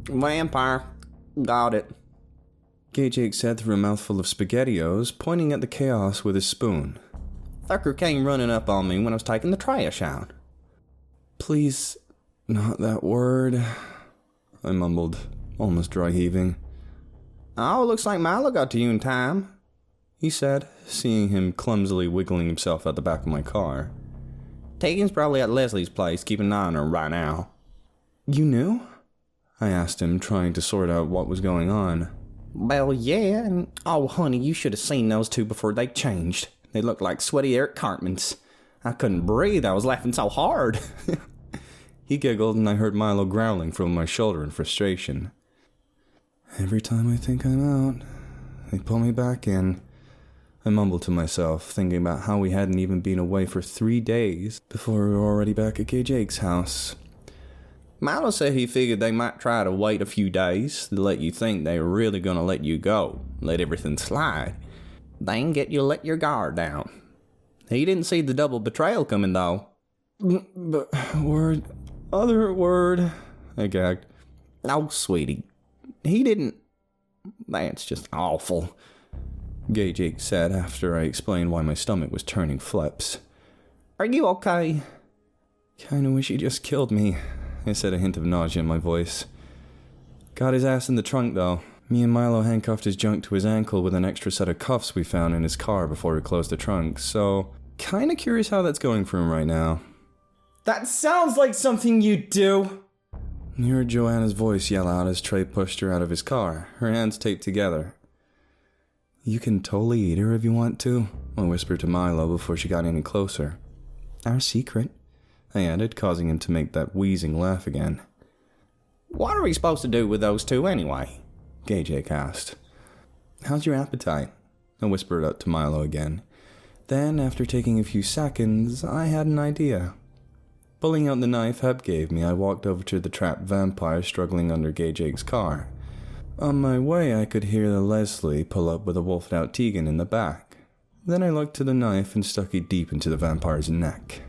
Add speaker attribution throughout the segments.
Speaker 1: Vampire. Got it.
Speaker 2: Jake said through a mouthful of SpaghettiOs, pointing at the chaos with his spoon.
Speaker 1: Fucker came running up on me when I was taking the trash out.
Speaker 2: Please, not that word, I mumbled, almost dry heaving.
Speaker 1: Oh, looks like Milo got to you in time,
Speaker 2: he said, seeing him clumsily wiggling himself at the back of my car.
Speaker 1: Tegan's probably at Leslie's place, keeping an eye on her right now.
Speaker 2: You knew? I asked him, trying to sort out what was going on.
Speaker 1: Well, yeah, and oh, honey, you should have seen those two before they changed. They looked like sweaty Eric Cartmans. I couldn't breathe, I was laughing so hard.
Speaker 2: He giggled, and I heard Milo growling from my shoulder in frustration. Every time I think I'm out, they pull me back in. I mumbled to myself, thinking about how we hadn't even been away for 3 days before we were already back at Jake's house.
Speaker 1: Milo said he figured they might try to wait a few days to let you think they were really gonna let you go, let everything slide. Then get you to let your guard down. He didn't see the double betrayal coming, though.
Speaker 2: But other word, I gagged.
Speaker 1: Oh, sweetie, he didn't. That's just awful,
Speaker 2: Jake said after I explained why my stomach was turning flips.
Speaker 1: Are you okay?
Speaker 2: Kinda wish he just killed me, I said, a hint of nausea in my voice. Got his ass in the trunk, though. Me and Milo handcuffed his junk to his ankle with an extra set of cuffs we found in his car before we closed the trunk, so kinda curious how that's going for him right now.
Speaker 3: That sounds like something you'd do!
Speaker 2: I heard Joanna's voice yell out as Trey pushed her out of his car, her hands taped together. You can totally eat her if you want to, I whispered to Milo before she got any closer. Our secret, I added, causing him to make that wheezing laugh again.
Speaker 1: What are we supposed to do with those two anyway?
Speaker 2: Jake asked. How's your appetite? I whispered up to Milo again. Then, after taking a few seconds, I had an idea. Pulling out the knife Hep gave me, I walked over to the trapped vampire struggling under Jake's car. On my way, I could hear the Leslie pull up with a wolfed-out Tegan in the back. Then I looked to the knife and stuck it deep into the vampire's neck.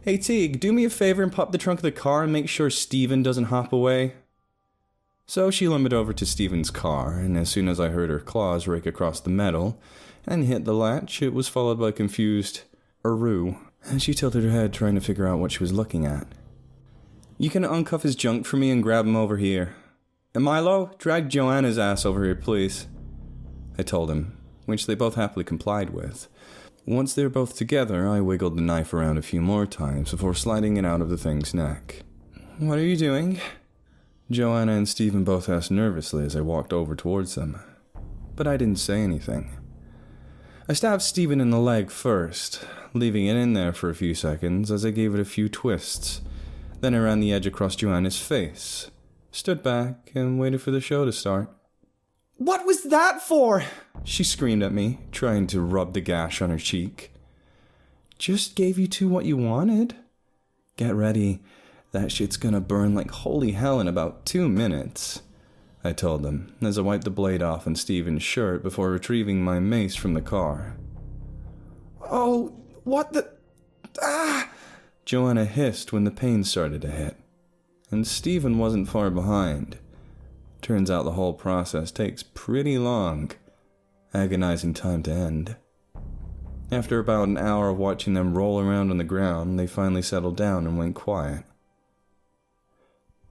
Speaker 2: Hey Teague, do me a favor and pop the trunk of the car and make sure Steven doesn't hop away. So she lumbered over to Steven's car, and as soon as I heard her claws rake across the metal and hit the latch, it was followed by a confused "Aru," and she tilted her head trying to figure out what she was looking at. You can uncuff his junk for me and grab him over here. And Milo, drag Joanna's ass over here, please, I told him, which they both happily complied with. Once they were both together, I wiggled the knife around a few more times before sliding it out of the thing's neck. What are you doing? Joanna and Steven both asked nervously as I walked over towards them. But I didn't say anything. I stabbed Steven in the leg first, leaving it in there for a few seconds as I gave it a few twists. Then I ran the edge across Joanna's face, stood back, and waited for the show to start.
Speaker 3: What was that for?
Speaker 2: She screamed at me, trying to rub the gash on her cheek. Just gave you two what you wanted. Get ready. That shit's gonna burn like holy hell in about 2 minutes, I told them, as I wiped the blade off on Steven's shirt before retrieving my mace from the car. Oh, what the... Ah! Joanna hissed when the pain started to hit. And Steven wasn't far behind. Turns out the whole process takes pretty long. Agonizing time to end. After about an hour of watching them roll around on the ground, they finally settled down and went quiet.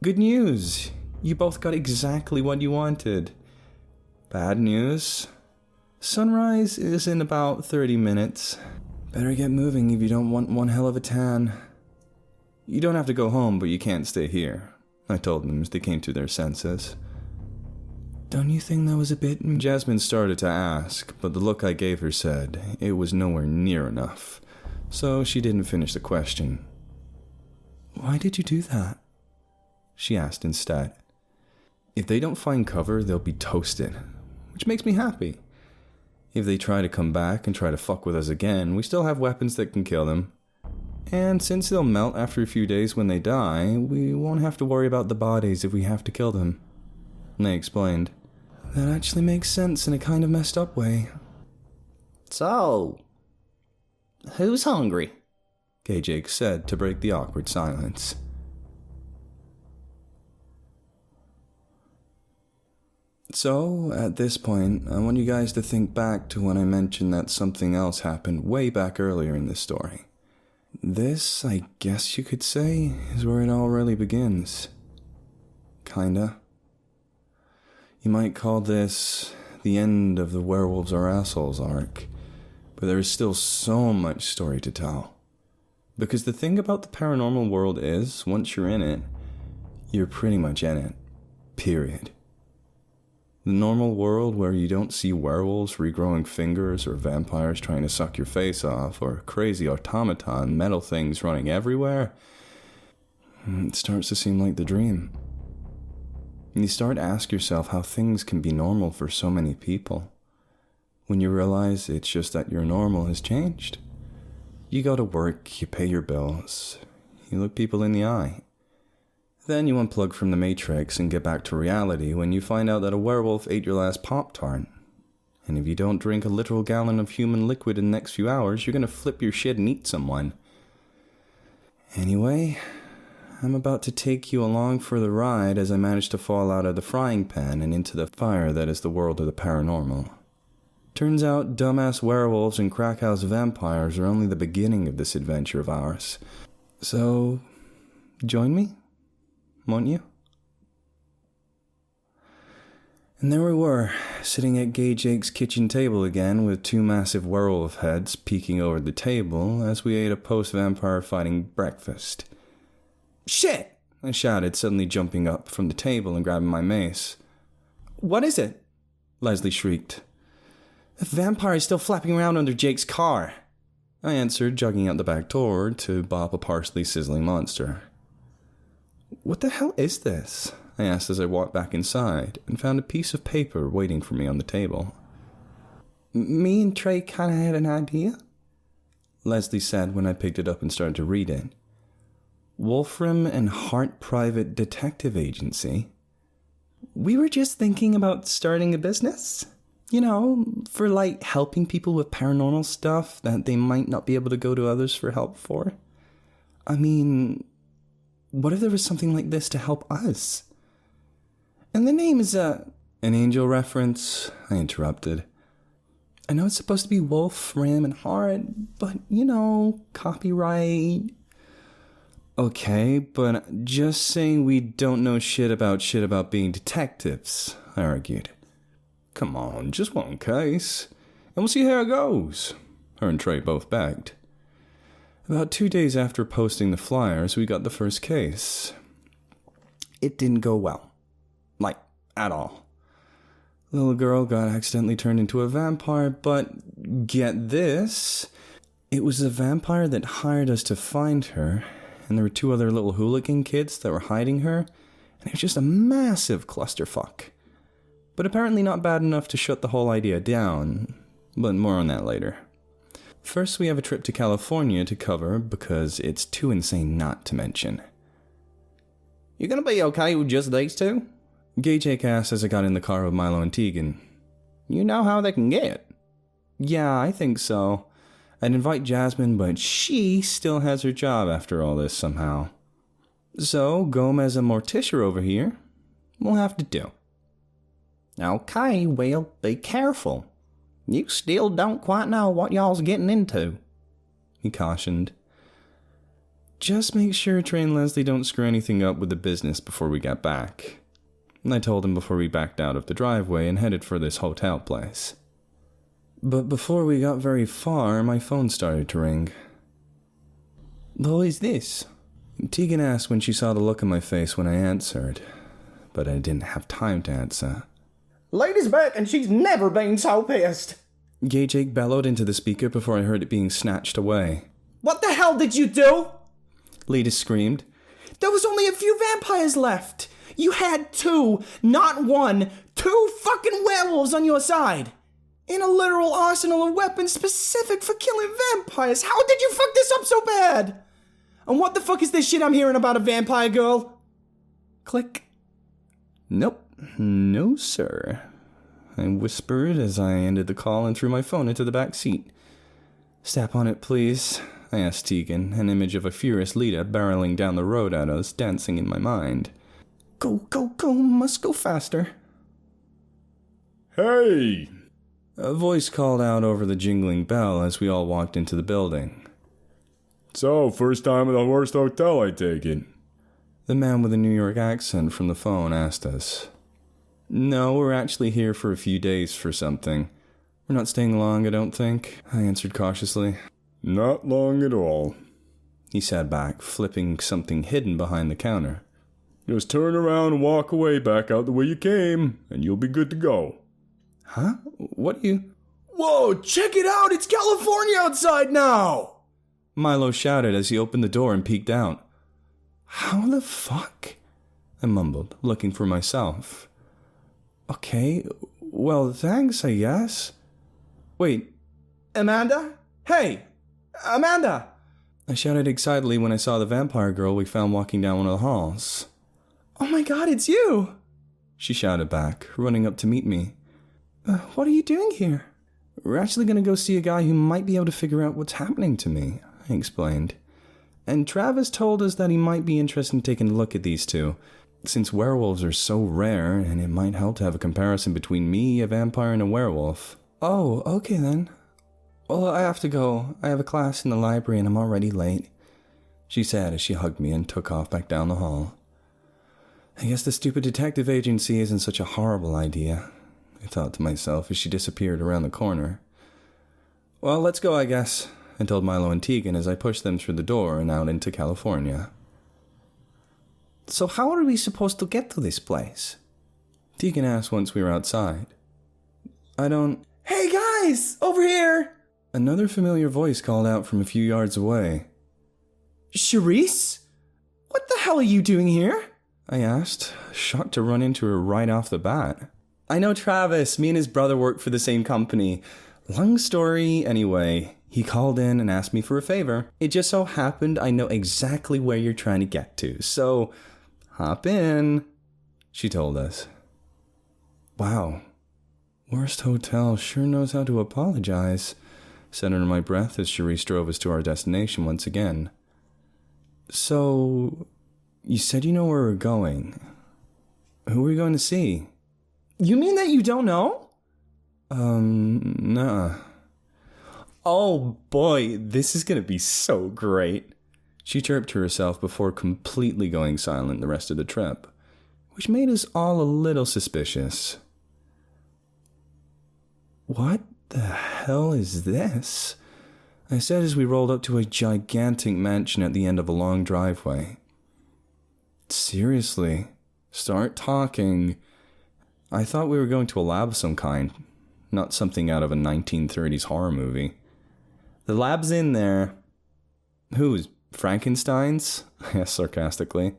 Speaker 2: Good news! You both got exactly what you wanted. Bad news? Sunrise is in about 30 minutes. Better get moving if you don't want one hell of a tan. You don't have to go home, but you can't stay here, I told them as they came to their senses. Don't you think that was a bit... Jasmine started to ask, but the look I gave her said it was nowhere near enough, so she didn't finish the question. Why did you do that? She asked instead. If they don't find cover, they'll be toasted, which makes me happy. If they try to come back and try to fuck with us again, we still have weapons that can kill them. And since they'll melt after a few days when they die, we won't have to worry about the bodies if we have to kill them. They explained. That actually makes sense in a kind of messed up way.
Speaker 1: So, who's hungry?
Speaker 2: Jake said to break the awkward silence. So, at this point, I want you guys to think back to when I mentioned that something else happened way back earlier in this story. This, I guess you could say, is where it all really begins. Kinda. You might call this the end of the Werewolves Are Assholes arc, but there is still so much story to tell. Because the thing about the paranormal world is, once you're in it, you're pretty much in it. Period. The normal world where you don't see werewolves regrowing fingers or vampires trying to suck your face off or crazy automaton metal things running everywhere, it starts to seem like the dream. And you start to ask yourself how things can be normal for so many people, when you realize it's just that your normal has changed. You go to work, you pay your bills, you look people in the eye. Then you unplug from the Matrix and get back to reality when you find out that a werewolf ate your last Pop-Tart. And if you don't drink a literal gallon of human liquid in the next few hours, you're gonna flip your shit and eat someone. Anyway, I'm about to take you along for the ride as I manage to fall out of the frying pan and into the fire that is the world of the paranormal. Turns out dumbass werewolves and crack house vampires are only the beginning of this adventure of ours. So, join me? Won't you? And there we were, sitting at Gay Jake's kitchen table again with two massive werewolf heads peeking over the table as we ate a post-vampire fighting breakfast. "Shit!" I shouted, suddenly jumping up from the table and grabbing my mace.
Speaker 3: What is it?
Speaker 2: Leslie shrieked.
Speaker 3: The vampire is still flapping around under Jake's car,
Speaker 2: I answered, jogging out the back door to bop a partially sizzling monster. "What the hell is this?" I asked as I walked back inside and found a piece of paper waiting for me on the table.
Speaker 3: Me and Trey kinda had an idea,
Speaker 2: Leslie said when I picked it up and started to read it. Wolfram and Hart Private Detective Agency.
Speaker 3: We were just thinking about starting a business. You know, for like helping people with paranormal stuff that they might not be able to go to others for help for. I mean, what if there was something like this to help us? And the name is
Speaker 2: An angel reference, I interrupted.
Speaker 3: I know it's supposed to be Wolfram and Hart, but, you know, copyright.
Speaker 2: Okay, but just saying we don't know shit about being detectives, I argued. Come on, just one case, and we'll see how it goes, her and Trey both begged. About 2 days after posting the flyers, we got the first case. It didn't go well. Like, at all. The little girl got accidentally turned into a vampire, but get this, it was the vampire that hired us to find her, and there were 2 other little hooligan kids that were hiding her, and it was just a massive clusterfuck. But apparently not bad enough to shut the whole idea down, but more on that later. First, we have a trip to California to cover because it's too insane not to mention.
Speaker 1: You gonna be okay with just these two?
Speaker 2: Gay Jake asked as I got in the car with Milo and Tegan.
Speaker 1: You know how they can get.
Speaker 2: Yeah, I think so. I'd invite Jasmine, but she still has her job after all this somehow. So, Gomez and Morticia over here will have to do.
Speaker 1: Okay, well, be careful. You still don't quite know what y'all's getting into,
Speaker 2: he cautioned. Just make sure Trey and Leslie don't screw anything up with the business before we get back. I told him before we backed out of the driveway and headed for this hotel place. But before we got very far, my phone started to ring.
Speaker 3: Who is this?
Speaker 2: Tegan asked when she saw the look on my face when I answered, but I didn't have time to answer.
Speaker 3: Lady's back and she's never been so pissed.
Speaker 2: Gay Jake bellowed into the speaker before I heard it being snatched away.
Speaker 3: What the hell did you do?
Speaker 2: Lita screamed.
Speaker 3: There was only a few vampires left. You had 2, not 1, 2 fucking werewolves on your side. In a literal arsenal of weapons specific for killing vampires. How did you fuck this up so bad? And what the fuck is this shit I'm hearing about a vampire girl? Click.
Speaker 2: Nope. No, sir, I whispered as I ended the call and threw my phone into the back seat. Step on it, please, I asked Tegan, an image of a furious Lita barreling down the road at us dancing in my mind.
Speaker 3: Go, go, go, must go faster.
Speaker 2: Hey! A voice called out over the jingling bell as we all walked into the building. So, first time at the worst hotel, I take it? The man with the New York accent from the phone asked us. No, we're actually here for a few days for something. We're not staying long, I don't think, I answered cautiously. Not long at all, he said back, flipping something hidden behind the counter. Just turn around and walk away back out the way you came, and you'll be good to go. Huh? What do you...
Speaker 3: Whoa, check it out! It's California outside now!
Speaker 2: Milo shouted as he opened the door and peeked out. How the fuck? I mumbled, looking for myself. Okay, well, thanks, I guess. Wait,
Speaker 3: Amanda? Hey! Amanda!
Speaker 2: I shouted excitedly when I saw the vampire girl we found walking down one of the halls.
Speaker 3: Oh my god, it's you!
Speaker 2: She shouted back, running up to meet me.
Speaker 3: What are you doing here?
Speaker 2: We're actually going to go see a guy who might be able to figure out what's happening to me, I explained. And Travis told us that he might be interested in taking a look at these two, since werewolves are so rare, and it might help to have a comparison between me, a vampire, and a werewolf.
Speaker 3: Oh, okay then.
Speaker 2: Well, I have to go. I have a class in the library and I'm already late, she said as she hugged me and took off back down the hall. I guess the stupid detective agency isn't such a horrible idea, I thought to myself as she disappeared around the corner. Well, let's go, I guess, I told Milo and Tegan as I pushed them through the door and out into California.
Speaker 3: So how are we supposed to get to this place?
Speaker 2: Tegan asked once we were outside.
Speaker 3: Hey guys, over here!
Speaker 2: Another familiar voice called out from a few yards away.
Speaker 3: Charisse? What the hell are you doing here?
Speaker 2: I asked, shocked to run into her right off the bat. I know Travis. Me and his brother work for the same company. Long story, anyway. He called in and asked me for a favor. It just so happened I know exactly where you're trying to get to, so hop in, she told us. Wow. Worst hotel sure knows how to apologize, said under my breath as Charisse drove us to our destination once again. So, you said you know where we're going. Who are we going to see?
Speaker 3: You mean that you don't know?
Speaker 2: Nah.
Speaker 1: Oh boy, this is gonna be so great.
Speaker 2: She chirped to herself before completely going silent the rest of the trip, which made us all a little suspicious. What the hell is this? I said as we rolled up to a gigantic mansion at the end of a long driveway. Seriously, start talking. I thought we were going to a lab of some kind, not something out of a 1930s horror movie.
Speaker 1: The lab's in there.
Speaker 2: Whose? Frankenstein's? I asked sarcastically.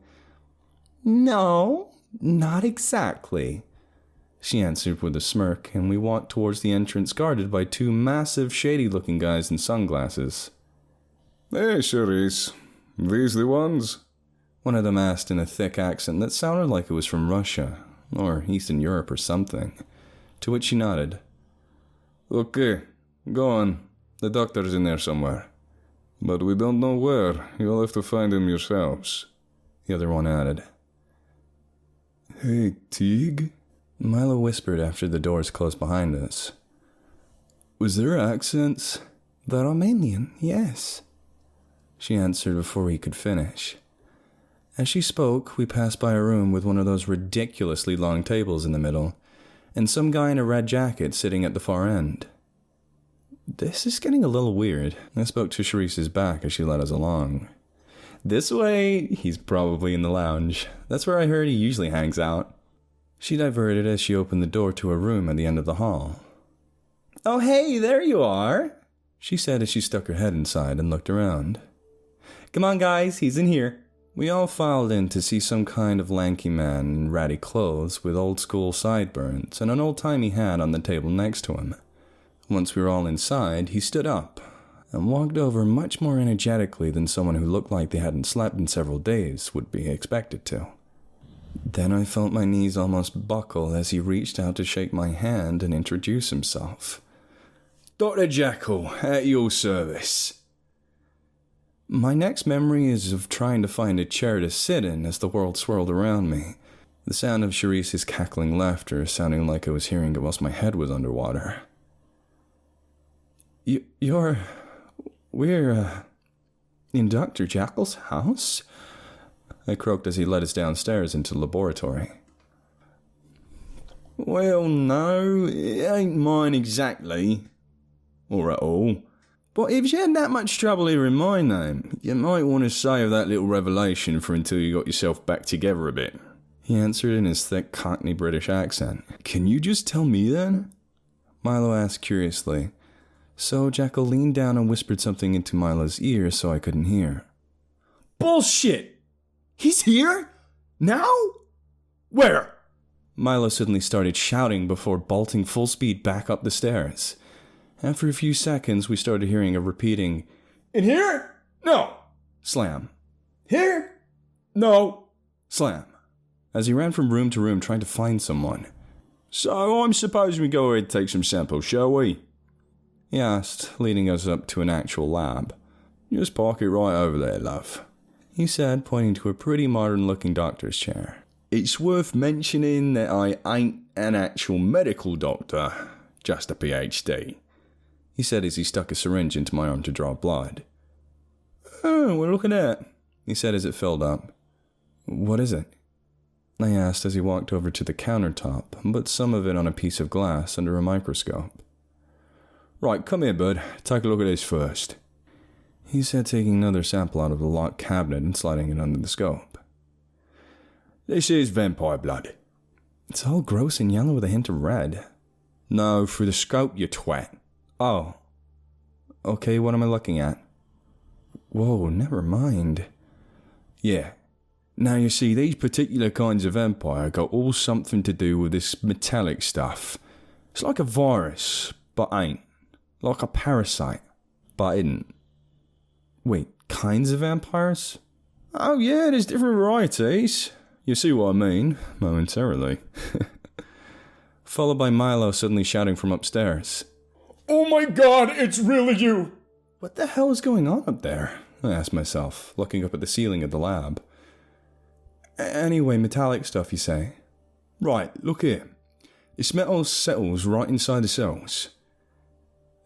Speaker 1: No, not exactly,
Speaker 2: she answered with a smirk, and we walked towards the entrance guarded by two massive, shady-looking guys in sunglasses. Hey, Charisse. These the ones? One of them asked in a thick accent that sounded like it was from Russia, or Eastern Europe or something, to which she nodded. Okay, go on. The doctor's in there somewhere. But we don't know where. You'll have to find him yourselves, the other one added. Hey, Teague? Milo whispered after the doors closed behind us. Was there accents?
Speaker 3: The Romanian, yes,
Speaker 2: she answered before he could finish. As she spoke, we passed by a room with one of those ridiculously long tables in the middle, and some guy in a red jacket sitting at the far end. This is getting a little weird. I spoke to Charisse's back as she led us along.
Speaker 1: This way, he's probably in the lounge. That's where I heard he usually hangs out.
Speaker 2: She diverted as she opened the door to a room at the end of the hall.
Speaker 1: Oh hey, there you are,
Speaker 2: she said as she stuck her head inside and looked around.
Speaker 1: Come on guys, he's in here.
Speaker 2: We all filed in to see some kind of lanky man in ratty clothes with old-school sideburns and an old-timey hat on the table next to him. Once we were all inside, he stood up and walked over much more energetically than someone who looked like they hadn't slept in several days would be expected to. Then I felt my knees almost buckle as he reached out to shake my hand and introduce himself. Dr. Jekyll, at your service. My next memory is of trying to find a chair to sit in as the world swirled around me. The sound of Charisse's cackling laughter sounding like I was hearing it whilst my head was underwater. We're in Dr. Jekyll's house? I croaked as he led us downstairs into the laboratory. Well, no, it ain't mine exactly, or at all. But if you had that much trouble hearing my name, you might want to save that little revelation for until you got yourself back together a bit. He answered in his thick Cockney British accent. Can you just tell me then? Milo asked curiously. So Jekyll leaned down and whispered something into Milo's ear so I couldn't hear.
Speaker 3: Bullshit! He's here? Now? Where?
Speaker 2: Milo suddenly started shouting before bolting full speed back up the stairs. After a few seconds, we started hearing a repeating,
Speaker 3: In here? No.
Speaker 2: Slam.
Speaker 3: Here? No.
Speaker 2: Slam. As he ran from room to room trying to find someone.
Speaker 1: So I'm supposing we go ahead and take some samples, shall we?
Speaker 2: He asked, leading us up to an actual lab.
Speaker 1: Just park it right over there, love,
Speaker 2: he said, pointing to a pretty modern-looking doctor's chair.
Speaker 1: It's worth mentioning that I ain't an actual medical doctor, just a PhD,
Speaker 2: he said as he stuck a syringe into my arm to draw blood.
Speaker 1: Oh, well, look at that,
Speaker 2: he said as it filled up. What is it? I asked as he walked over to the countertop, but some of it on a piece of glass under a microscope.
Speaker 1: Right, come here, bud. Take a look at this first,
Speaker 2: he said, taking another sample out of the locked cabinet and sliding it under the scope.
Speaker 1: This is vampire blood.
Speaker 2: It's all gross and yellow with a hint of red.
Speaker 1: No, through the scope, you twat.
Speaker 2: Oh. Okay, what am I looking at? Whoa, never mind.
Speaker 1: Yeah. Now you see, these particular kinds of vampire got all something to do with this metallic stuff. It's like a virus, but ain't. Like a parasite, but isn't.
Speaker 2: Wait, kinds of vampires?
Speaker 1: Oh yeah, there's different varieties. You see what I mean, momentarily.
Speaker 2: Followed by Milo suddenly shouting from upstairs.
Speaker 3: Oh my god, it's really you!
Speaker 2: What the hell is going on up there? I asked myself, looking up at the ceiling of the lab. Anyway, metallic stuff, you say?
Speaker 1: Right, look here. This metal settles right inside the cells.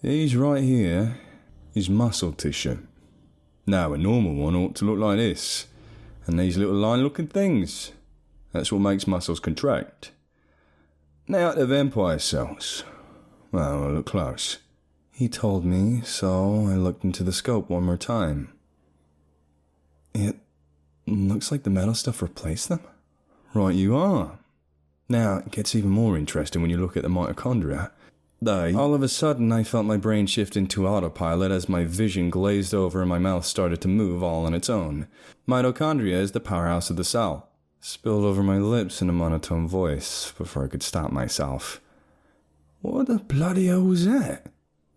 Speaker 1: These right here is muscle tissue. Now, a normal one ought to look like this. And these little line-looking things. That's what makes muscles contract. Now, the vampire cells. Well, look close.
Speaker 2: He told me, so I looked into the scope one more time. It looks like the metal stuff replaced them.
Speaker 1: Right you are. Now, it gets even more interesting when you look at the mitochondria.
Speaker 2: All of a sudden, I felt my brain shift into autopilot as my vision glazed over and my mouth started to move all on its own. Mitochondria is the powerhouse of the cell. Spilled over my lips in a monotone voice before I could stop myself.
Speaker 1: What the bloody hell was that?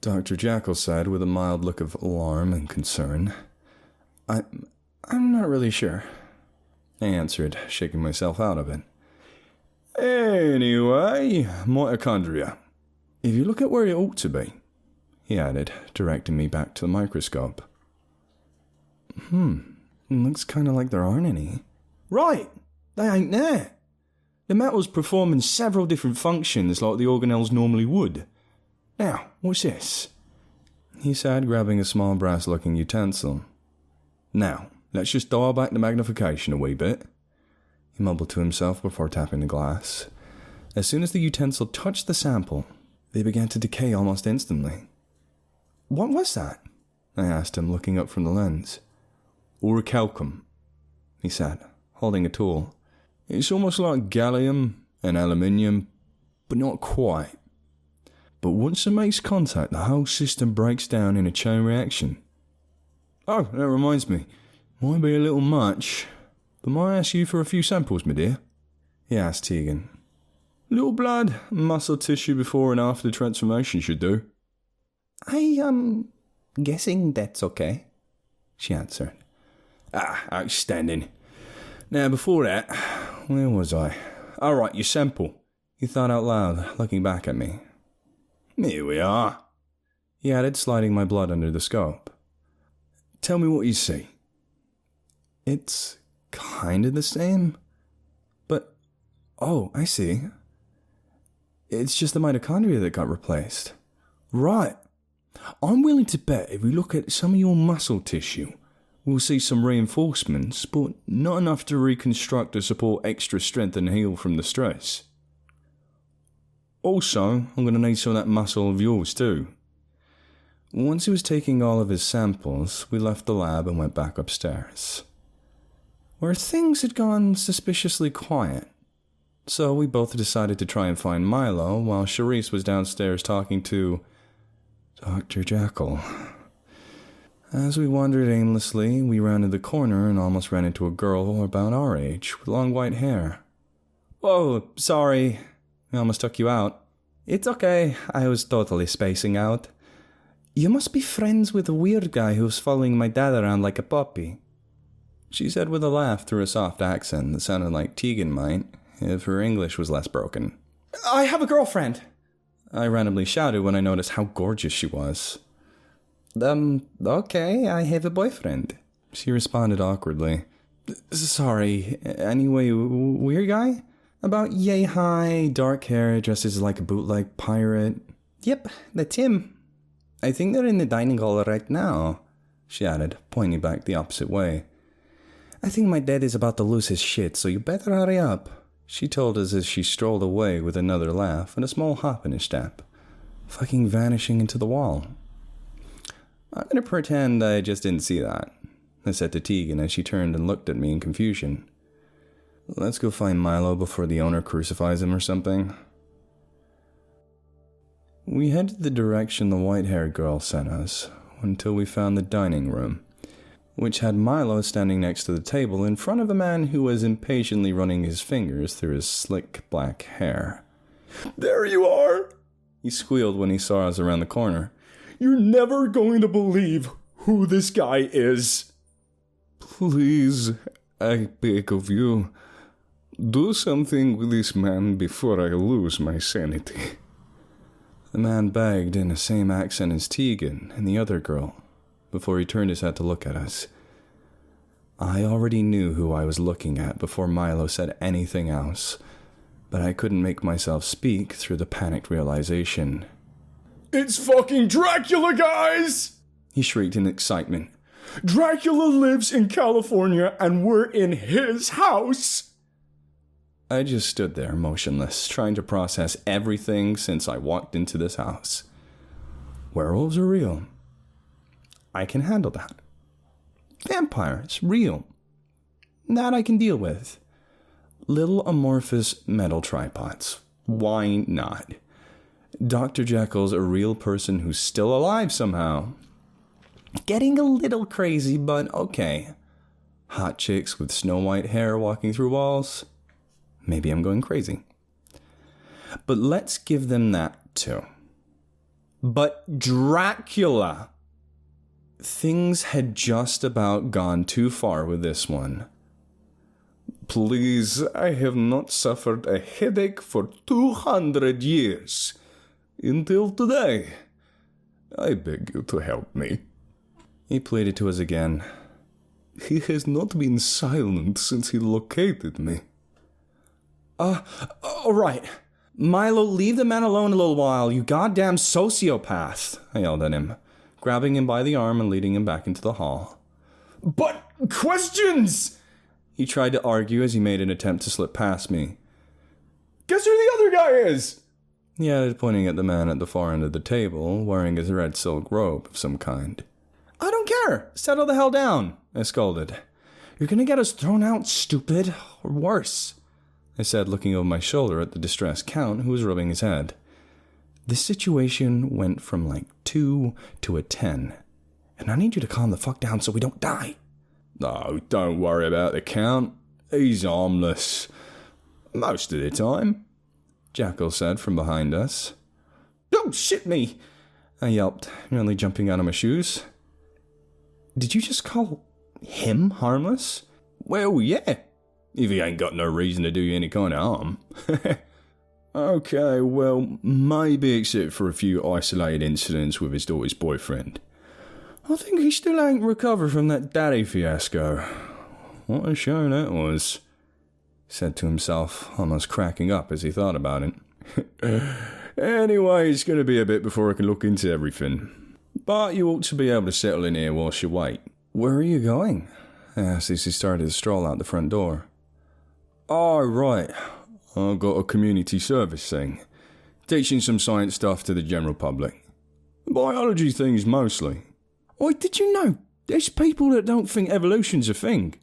Speaker 2: Dr. Jekyll said with a mild look of alarm and concern.
Speaker 3: I'm not really sure,
Speaker 2: I answered, shaking myself out of it.
Speaker 1: Anyway, mitochondria.
Speaker 2: If you look at where it ought to be, he added, directing me back to the microscope. Looks kind of like there aren't any.
Speaker 3: Right, they ain't there. The metal's performing several different functions like the organelles normally would. Now, what's this?
Speaker 2: He said, grabbing a small brass-looking utensil.
Speaker 1: Now, let's just dial back the magnification a wee bit.
Speaker 2: He mumbled to himself before tapping the glass. As soon as the utensil touched the sample, they began to decay almost instantly.
Speaker 3: What was that?
Speaker 2: I asked him, looking up from the lens.
Speaker 1: Orichalcum,
Speaker 2: he said, holding a tool.
Speaker 1: It's almost like gallium and aluminium, but not quite. But once it makes contact, the whole system breaks down in a chain reaction. Oh, that reminds me. Might be a little much, but might I ask you for a few samples, my dear?
Speaker 2: He asked Tegan.
Speaker 1: Little blood, muscle tissue before and after the transformation should do.
Speaker 3: I'm guessing that's okay,
Speaker 2: she answered.
Speaker 1: Outstanding. Now, before that, where was I? All right, your sample.
Speaker 2: He thought out loud, looking back at me.
Speaker 1: Here we are,
Speaker 2: he added, sliding my blood under the scope.
Speaker 1: Tell me what you see.
Speaker 2: It's kind of the same, but Oh, I see. It's just the mitochondria that got replaced. Right. I'm willing to bet if we look at some of your muscle tissue, we'll see some reinforcements, but not enough to reconstruct or support extra strength and heal from the stress. Also, I'm going to need some of that muscle of yours too. Once he was taking all of his samples, we left the lab and went back upstairs, where things had gone suspiciously quiet. So we both decided to try and find Milo, while Charisse was downstairs talking to Dr. Jekyll. As we wandered aimlessly, we rounded the corner and almost ran into a girl about our age, with long white hair. Whoa, sorry. I almost took you out. It's okay, I was totally spacing out. You must be friends with a weird guy who's following my dad around like a puppy, she said with a laugh through a soft accent that sounded like Tegan might, if her English was less broken.
Speaker 3: I have a girlfriend,
Speaker 2: I randomly shouted when I noticed how gorgeous she was. Okay, I have a boyfriend, she responded awkwardly. Sorry, anyway, weird guy? About yay high, dark hair, dresses like a bootleg pirate.
Speaker 1: Yep, that's him. I think they're in the dining hall right now, she added, pointing back the opposite way. I think my dad is about to lose his shit, so you better hurry up, she told us as she strolled away with another laugh and a small hop in her step, fucking vanishing into the wall. I'm gonna pretend I just didn't see that, I said to Tegan as she turned and looked at me in confusion. Let's go find Milo before the owner crucifies him or something. We headed the direction the white-haired girl sent us, until we found the dining room, which had Milo standing next to the table in front of a man who was impatiently running his fingers through his slick black hair.
Speaker 2: There you are,
Speaker 1: he squealed when he saw us around the corner.
Speaker 2: You're never going to believe who this guy is.
Speaker 4: Please, I beg of you, do something with this man before I lose my sanity.
Speaker 2: The man begged in the same accent as Tegan and the other girl, before he turned his head to look at us. I already knew who I was looking at before Milo said anything else, but I couldn't make myself speak through the panicked realization.
Speaker 5: It's fucking Dracula, guys!
Speaker 2: He shrieked in excitement.
Speaker 5: Dracula lives in California and we're in his house!
Speaker 2: I just stood there motionless, trying to process everything since I walked into this house. Werewolves are real. I can handle that. Vampires, real. That I can deal with. Little amorphous metal tripods. Why not? Dr. Jekyll's a real person who's still alive somehow. Getting a little crazy, but okay. Hot chicks with snow white hair walking through walls. Maybe I'm going crazy. But let's give them that too. But Dracula! Things had just about gone too far with this one.
Speaker 4: Please, I have not suffered a headache for 200 years. Until today. I beg you to help me.
Speaker 2: He pleaded to us again.
Speaker 4: He has not been silent since he located me.
Speaker 3: All right. Milo, leave the man alone a little while, you goddamn sociopath,
Speaker 2: I yelled at him, grabbing him by the arm and leading him back into the hall.
Speaker 5: But questions!
Speaker 2: He tried to argue as he made an attempt to slip past me.
Speaker 5: Guess who the other guy is?
Speaker 2: He added, pointing at the man at the far end of the table, wearing his red silk robe of some kind.
Speaker 3: I don't care. Settle the hell down, I scolded. You're gonna get us thrown out, stupid, or worse,
Speaker 2: I said, looking over my shoulder at the distressed Count, who was rubbing his head. This situation went from like 2 to a 10, and I need you to calm the fuck down so we don't die.
Speaker 4: Oh, don't worry about the Count. He's harmless. Most of the time,
Speaker 2: Jekyll said from behind us.
Speaker 3: Don't shit me,
Speaker 2: I yelped, nearly jumping out of my shoes. Did you just call him harmless?
Speaker 4: Well, yeah. If he ain't got no reason to do you any kind of harm. Okay, well, maybe except for a few isolated incidents with his daughter's boyfriend. I think he still ain't recovered from that daddy fiasco. What a show that was.
Speaker 2: said to himself, almost cracking up as he thought about it. Anyway, it's going to be a bit before I can look into everything. But you ought to be able to settle in here whilst you wait. Where are you going? I asked as he started to stroll out the front door. Oh, right. I've got a community service thing. Teaching some science stuff to the general public. Biology things mostly. Oh, did you know there's people that don't think evolution's a thing?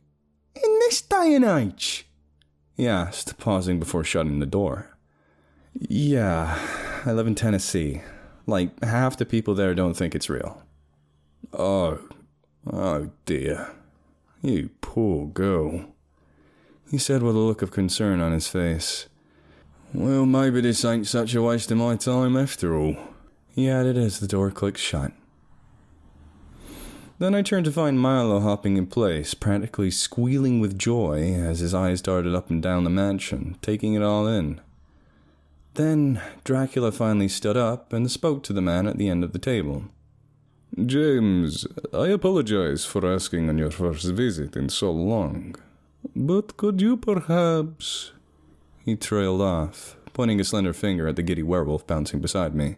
Speaker 2: In this day and age? He asked, pausing before shutting the door. Yeah, I live in Tennessee. Like, half the people there don't think it's real. Oh dear. You poor girl. He said with a look of concern on his face. Well, maybe this ain't such a waste of my time after all, he added as the door clicked shut. Then I turned to find Milo hopping in place, practically squealing with joy as his eyes darted up and down the mansion, taking it all in. Then Dracula finally stood up and spoke to the man at the end of the table. James, I apologize for asking on your first visit in so long, but could you perhaps... He trailed off, pointing a slender finger at the giddy werewolf bouncing beside me.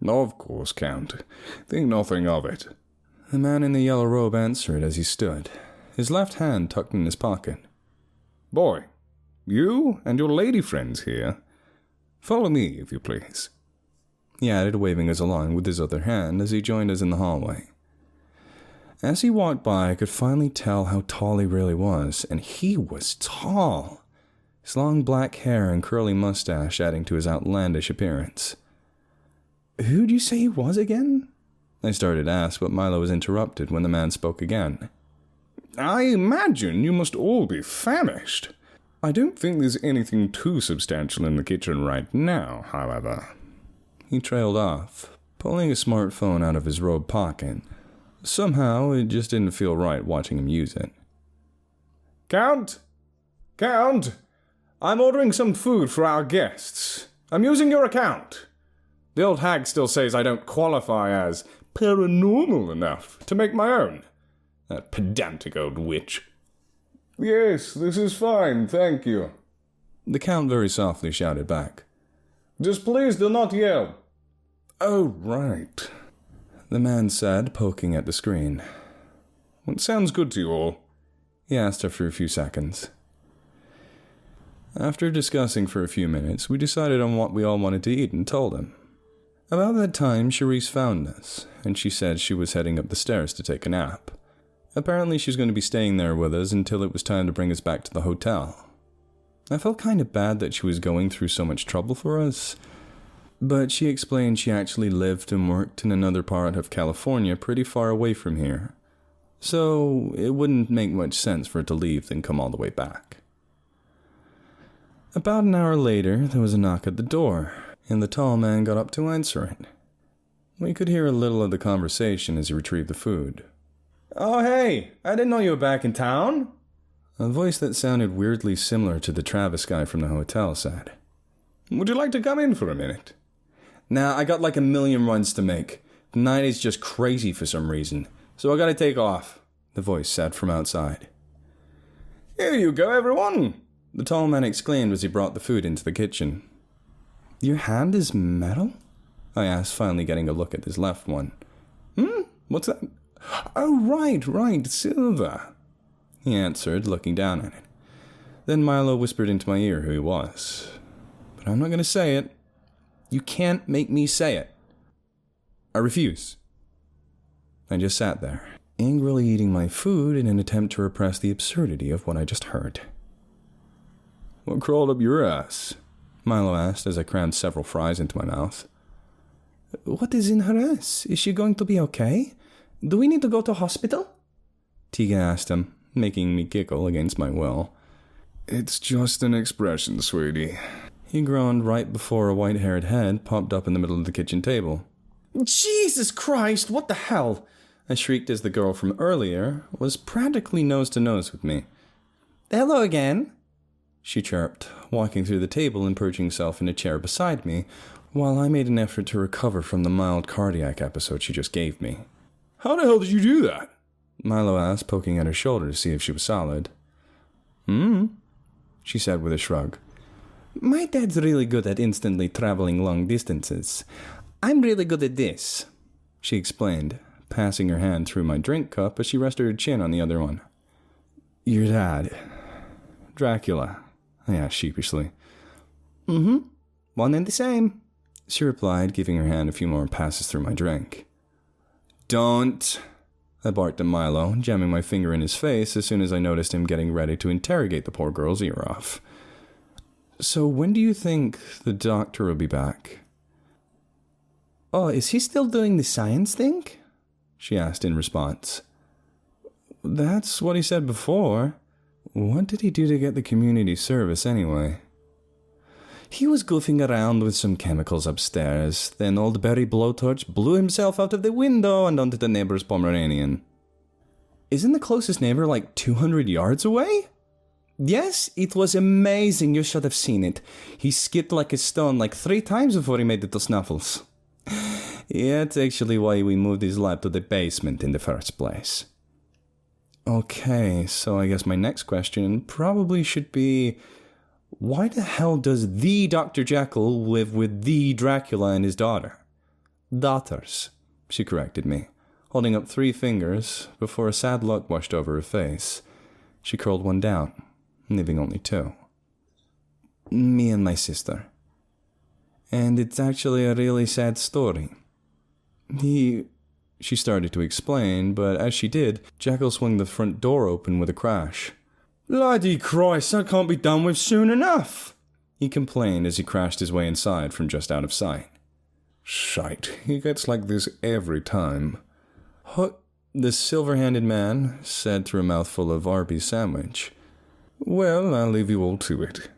Speaker 2: Of course, Count. Think nothing of it. The man in the yellow robe answered as he stood, his left hand tucked in his pocket. Boy, you and your lady friends here. Follow me, if you please. He added, waving us along with his other hand as he joined us in the hallway. As he walked by, I could finally tell how tall he really was, and he was tall. His long black hair and curly mustache adding to his outlandish appearance. Who'd you say he was again? I started to ask, but Milo was interrupted when the man spoke again. I imagine you must all be famished. I don't think there's anything too substantial in the kitchen right now, however. He trailed off, pulling a smartphone out of his robe pocket. Somehow, it just didn't feel right watching him use it. Count! I'm ordering some food for our guests. I'm using your account. The old hag still says I don't qualify as paranormal enough to make my own. That pedantic old witch. Yes, this is fine, thank you. The Count very softly shouted back. Just please do not yell. Oh, right, the man said, poking at the screen. What sounds good to you all? He asked after a few seconds. After discussing for a few minutes, we decided on what we all wanted to eat and told him. About that time, Charisse found us, and she said she was heading up the stairs to take a nap. Apparently she was going to be staying there with us until it was time to bring us back to the hotel. I felt kind of bad that she was going through so much trouble for us, but she explained she actually lived and worked in another part of California pretty far away from here, so it wouldn't make much sense for her to leave then come all the way back. About an hour later, there was a knock at the door, and the tall man got up to answer it. We could hear a little of the conversation as he retrieved the food. Oh, hey, I didn't know you were back in town. A voice that sounded weirdly similar to the Travis guy from the hotel said. Would you like to come in for a minute? Nah, I got like a million runs to make. The night is just crazy for some reason, so I gotta take off, the voice said from outside. Here you go, everyone, the tall man exclaimed as he brought the food into the kitchen. Your hand is metal? I asked, finally getting a look at his left one. What's that? Oh, right, silver, he answered, looking down at it. Then Milo whispered into my ear who he was. But I'm not going to say it. You can't make me say it. I refuse. I just sat there, angrily eating my food in an attempt to repress the absurdity of what I just heard. What crawled up your ass? Milo asked as I crammed several fries into my mouth. What is in her ass? Is she going to be okay? Do we need to go to hospital? Tegan asked him, making me giggle against my will. It's just an expression, sweetie. He groaned right before a white-haired head popped up in the middle of the kitchen table. Jesus Christ, what the hell? I shrieked as the girl from earlier was practically nose to nose with me. Hello again, she chirped, walking through the table and perching herself in a chair beside me, while I made an effort to recover from the mild cardiac episode she just gave me. How the hell did you do that? Milo asked, poking at her shoulder to see if she was solid. she said with a shrug. My dad's really good at instantly traveling long distances. I'm really good at this, she explained, passing her hand through my drink cup as she rested her chin on the other one. Your dad, Dracula, I asked sheepishly. Mm-hmm, one and the same, she replied, giving her hand a few more passes through my drink. Don't, I barked at Milo, jamming my finger in his face as soon as I noticed him getting ready to interrogate the poor girl's ear off. So when do you think the doctor will be back? Oh, is he still doing the science thing? She asked in response. That's what he said before. What did he do to get the community service anyway? He was goofing around with some chemicals upstairs. Then old Barry Blowtorch blew himself out of the window and onto the neighbor's Pomeranian. Isn't the closest neighbor like 200 yards away? Yes, it was amazing. You should have seen it. He skipped like a stone like 3 times before he made it to Snuffles. Yeah, it's actually why we moved his lab to the basement in the first place. Okay, so I guess my next question probably should be, why the hell does the Dr. Jekyll live with the Dracula and his daughter? Daughters, she corrected me, holding up 3 fingers before a sad look washed over her face. She curled one down, leaving only 2. Me and my sister. And it's actually a really sad story. She started to explain, but as she did, Jekyll swung the front door open with a crash. Bloody Christ, that can't be done with soon enough, he complained as he crashed his way inside from just out of sight. Shite, he gets like this every time. What? The silver-handed man said through a mouthful of Arby's sandwich. Well, I'll leave you all to it,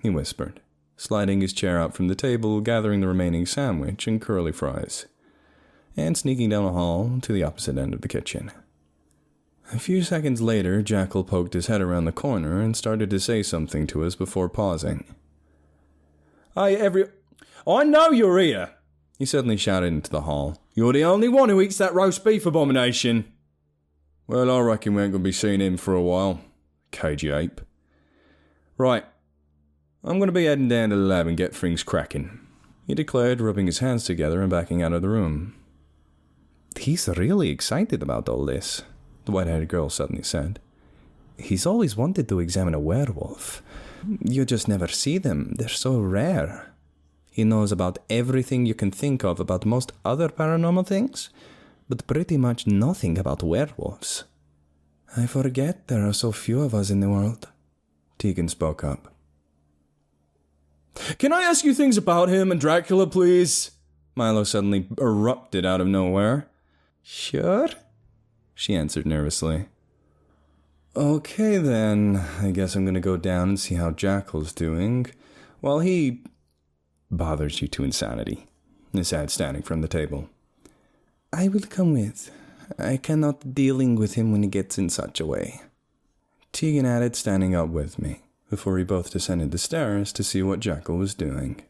Speaker 2: he whispered, sliding his chair out from the table, gathering the remaining sandwich and curly fries, and sneaking down the hall to the opposite end of the kitchen. A few seconds later, Jekyll poked his head around the corner and started to say something to us before pausing. I know you're here, he suddenly shouted into the hall. You're the only one who eats that roast beef abomination. Well, I reckon we ain't going to be seeing him for a while, cagey ape. Right, I'm going to be heading down to the lab and get things cracking, he declared, rubbing his hands together and backing out of the room. He's really excited about all this, the white-haired girl suddenly said. He's always wanted to examine a werewolf. You just never see them. They're so rare. He knows about everything you can think of about most other paranormal things, but pretty much nothing about werewolves. I forget there are so few of us in the world, Tegan spoke up. Can I ask you things about him and Dracula, please? Milo suddenly erupted out of nowhere. Sure, she answered nervously. Okay then, I guess I'm gonna go down and see how Jekyll's doing, while he bothers you to insanity, he said, standing from the table. I will come with. I cannot dealing with him when he gets in such a way, Tegan added, standing up with me, before we both descended the stairs to see what Jekyll was doing.